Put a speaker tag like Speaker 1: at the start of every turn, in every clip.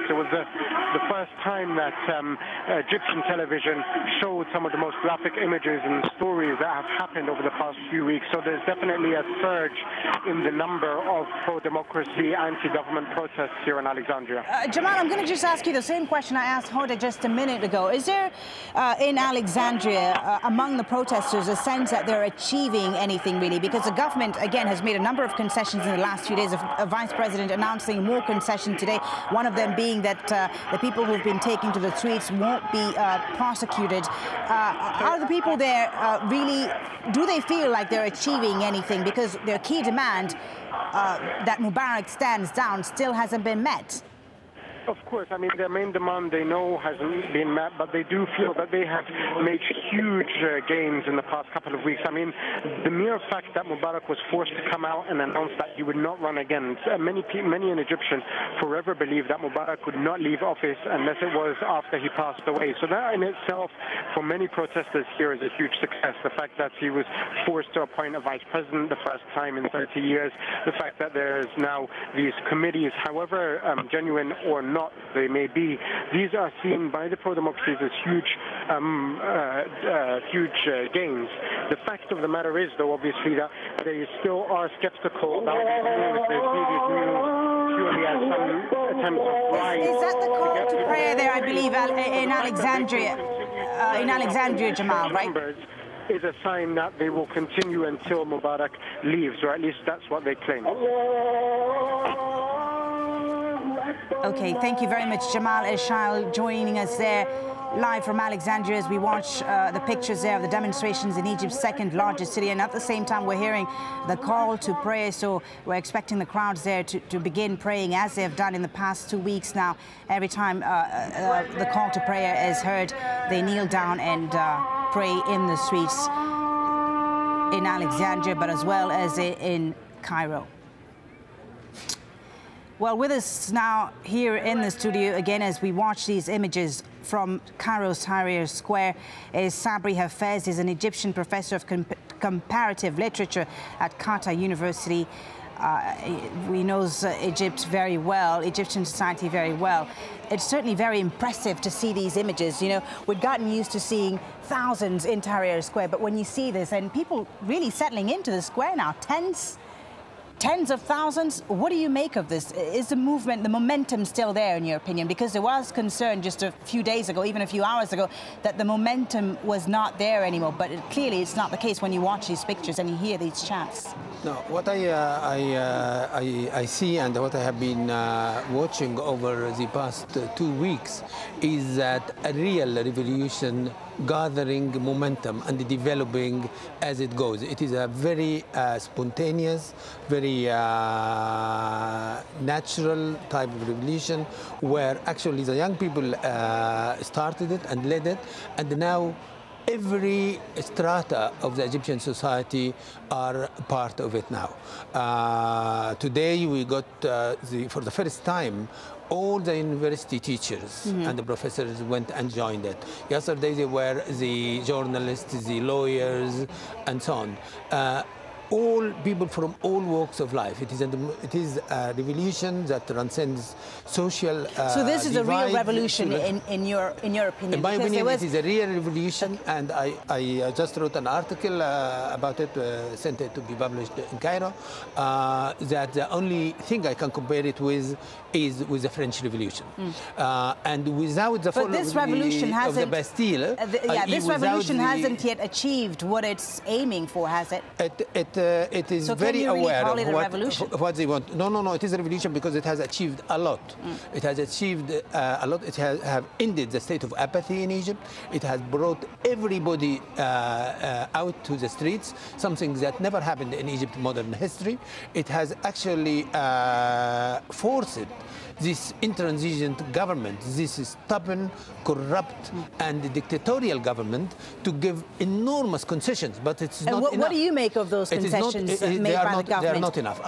Speaker 1: It was the first time that Egyptian television showed some of the most graphic images and stories that have happened over the past few weeks. So there's definitely a surge in the number of pro-democracy, anti-government protests here in Alexandria.
Speaker 2: Jamal, I'm going to just ask you the same question I asked Hoda just a minute ago. Is there in Alexandria, among the protesters, a sense that they're achieving anything really? Because the government, again, has made a number of concessions in the last few days. A vice president announcing more concessions today, one of them being that the people who've been taken to the streets won't be prosecuted. Are the people there really, do they feel like they're achieving anything? Because their key demand that Mubarak stands down still hasn't been met.
Speaker 1: Of course, I mean, their main demand they know hasn't been met, but they do feel that they have made huge gains in the past couple of weeks. I mean, the mere fact that Mubarak was forced to come out and announce that he would not run again, many an Egyptian forever believed that Mubarak would not leave office unless it was after he passed away. So that in itself, for many protesters here, is a huge success. The fact that he was forced to appoint a vice president the first time in 30 years, the fact that there's now these committees, however genuine or not they may be, these are seen by the pro-democracies as huge gains. The fact of the matter is, though, obviously, that they still are skeptical about the previous news purely as some attempts of bribe.
Speaker 2: Is that the call to prayer there, I believe, in Alexandria, Jamal, right?
Speaker 1: Is a sign that they will continue until Mubarak leaves, or at least that's what they claim.
Speaker 2: Okay, thank you very much, Jamal Eshal, joining us there live from Alexandria as we watch the pictures there of the demonstrations in Egypt's second largest city. And at the same time, we're hearing the call to prayer. So we're expecting the crowds there to begin praying as they've done in the past 2 weeks now. Every time the call to prayer is heard, they kneel down and pray in the streets in Alexandria, but as well as in Cairo. Well, with us now here in the studio again as we watch these images from Cairo's Tahrir Square is Sabri Hafez. He's an Egyptian professor of comparative literature at Qatar University. He knows Egypt very well, Egyptian society very well. It's certainly very impressive to see these images. You know, we've gotten used to seeing thousands in Tahrir Square, but when you see this and people really settling into the square now, tens of thousands. What do you make of this? Is the movement, the momentum still there in your opinion? Because there was concern just a few days ago, even a few hours ago, that the momentum was not there anymore. But clearly it's not the case when you watch these pictures and you hear these chants.
Speaker 3: No, what I see and what I have been watching over the past 2 weeks is that a real revolution gathering momentum and developing as it goes. It is a very spontaneous, very natural type of revolution where actually the young people started it and led it, and now every strata of the Egyptian society are part of it now. Today we got, for the first time, all the university teachers and the professors went and joined it. Yesterday they were the journalists, the lawyers, and so on. All people from all walks of life. It is a revolution that transcends social
Speaker 2: So this is a real revolution in your opinion?
Speaker 3: In my opinion, it is a real revolution, and I just wrote an article about it, sent it to be published in Cairo, that the only thing I can compare it with is with the French Revolution. And without the fall of the Bastille...
Speaker 2: this revolution hasn't yet achieved what it's aiming for, has it?
Speaker 3: It is
Speaker 2: so
Speaker 3: very aware of
Speaker 2: what
Speaker 3: they want. No, it is a revolution because it has achieved a lot. It has achieved a lot. It has ended the state of apathy in Egypt. It has brought everybody out to the streets, something that never happened in Egypt's modern history. It has actually forced this intransigent government, this stubborn, corrupt, and dictatorial government to give enormous concessions, but it's not enough.
Speaker 2: What do you make of those concessions made by the government?
Speaker 3: They are not enough.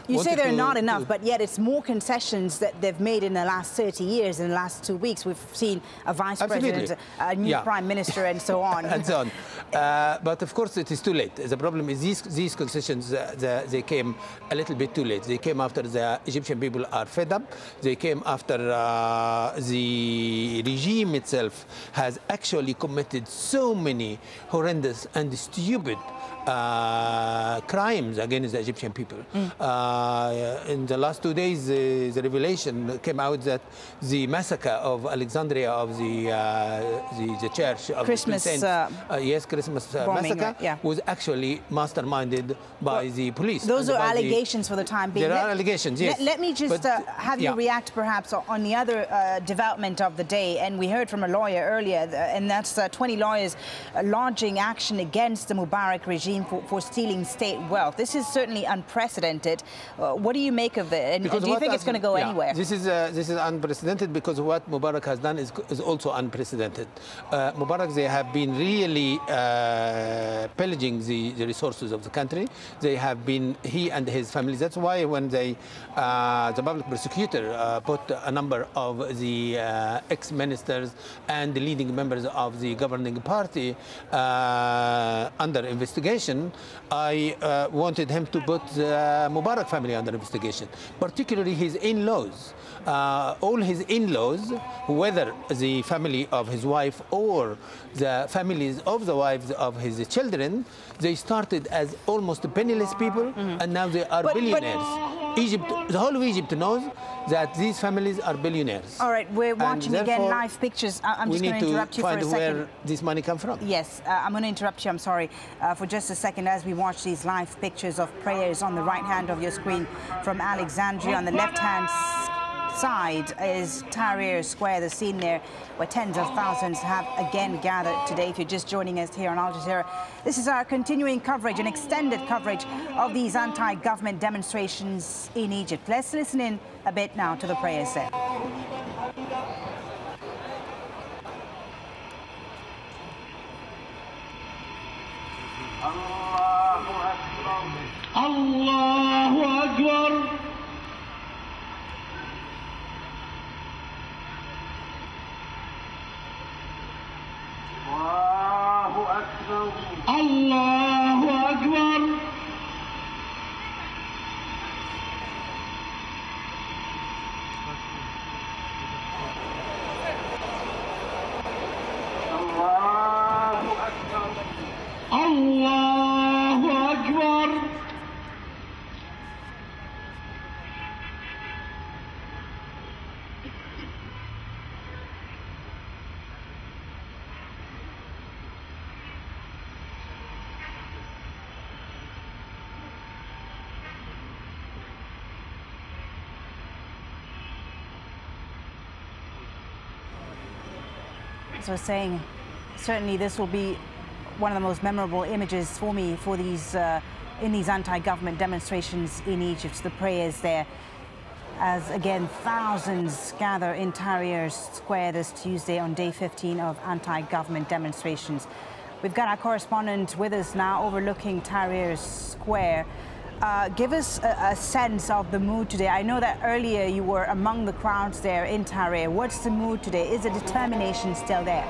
Speaker 2: You say they're not enough, but yet it's more concessions that they've made in the last 30 years. In the last 2 weeks, we've seen a vice president, a new prime minister, and so on.
Speaker 3: And so on. But of course, it is too late. The problem is these concessions, they came a little bit too late. They came after the Egyptian people are fed up. They came after the regime itself has actually committed so many horrendous and stupid crimes against the Egyptian people. In the last 2 days, the revelation came out that the massacre of Alexandria of the church of
Speaker 2: Christmas,
Speaker 3: the Saints, Christmas
Speaker 2: bombing,
Speaker 3: massacre,
Speaker 2: yeah,
Speaker 3: was actually masterminded by the police.
Speaker 2: Those are allegations for the time being.
Speaker 3: There are allegations, yes.
Speaker 2: Let me just have you react perhaps on the other development of the day. And we heard from a lawyer earlier, and that's 20 lawyers launching action against the Mubarak regime for stealing state wealth. This is certainly unprecedented. What do you make of it? And do you think it's going to go anywhere?
Speaker 3: This is unprecedented because what Mubarak has done is also unprecedented. Mubarak, they have been really pillaging the resources of the country. They have been, he and his family. That's why when the public prosecutor put a number of the ex-ministers and the leading members of the governing party under investigation, I wanted him to put the Mubarak family under investigation, particularly his in-laws. All his in-laws, whether the family of his wife or the families of the wives of his children, they started as almost penniless people, and now they are billionaires. Egypt, the whole of Egypt knows that these families are billionaires.
Speaker 2: All right, we're watching again live pictures. I'm just going to interrupt you for a second.
Speaker 3: We need to find where this money comes from.
Speaker 2: Yes, I'm going to interrupt you, I'm sorry, for just a second as we watch these live pictures of prayers on the right hand of your screen from Alexandria. On the left hand side is Tahrir Square, the scene there where tens of thousands have again gathered today. If you're just joining us here on Al Jazeera, this is our continuing coverage, an extended coverage of these anti-government demonstrations in Egypt. Let's listen in a bit now to the prayers there.
Speaker 4: Allahu Akbar. Allahu Akbar. Allahu Akbar.
Speaker 2: As I was saying, certainly this will be one of the most memorable images for me for these in these anti-government demonstrations in Egypt. The prayers there, as again thousands gather in Tahrir Square this Tuesday on day 15 of anti-government demonstrations. We've got our correspondent with us now overlooking Tahrir Square. Give us a sense of the mood today. I know that earlier you were among the crowds there in Tahrir. What's the mood today? Is the determination still there?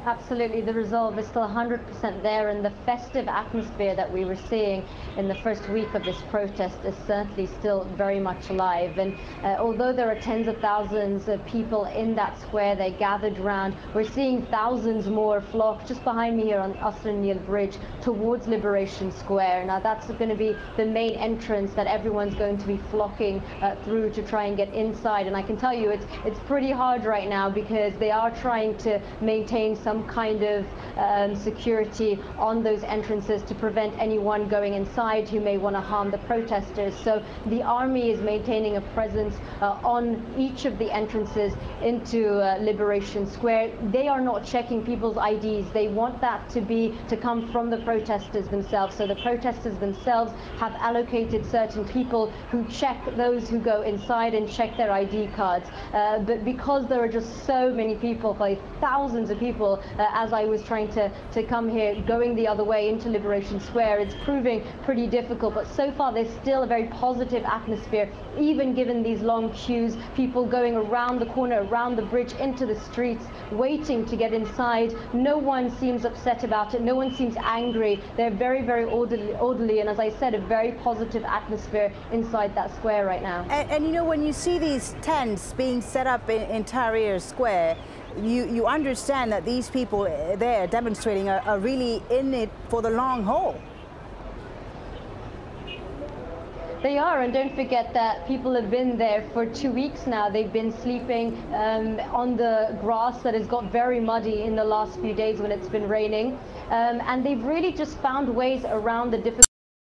Speaker 5: Absolutely, the resolve is still 100% there, and the festive atmosphere that we were seeing in the first week of this protest is certainly still very much alive. And although there are tens of thousands of people in that square, they gathered around, we're seeing thousands more flock just behind me here on Asr Nil Bridge towards Liberation Square. Now that's going to be the main entrance that everyone's going to be flocking through to try and get inside. And I can tell you it's pretty hard right now because they are trying to maintain some kind of security on those entrances to prevent anyone going inside who may want to harm the protesters. So the army is maintaining a presence on each of the entrances into Liberation Square. They are not checking people's IDs. They want that to come from the protesters themselves. So the protesters themselves have allocated certain people who check those who go inside and check their ID cards. But because there are just so many people, like thousands of people as I was trying to come here, going the other way into Liberation Square. It's proving pretty difficult, but so far there's still a very positive atmosphere, even given these long queues, people going around the corner, around the bridge, into the streets, waiting to get inside. No one seems upset about it. No one seems angry. They're very, very orderly, and as I said, a very positive atmosphere inside that square right now.
Speaker 2: And you know, when you see these tents being set up in Tahrir Square, you understand that these people there demonstrating are really in it for the long haul.
Speaker 5: They are, and don't forget that people have been there for 2 weeks now. They've been sleeping on the grass that has got very muddy in the last few days when it's been raining. And they've really just found ways around the difficult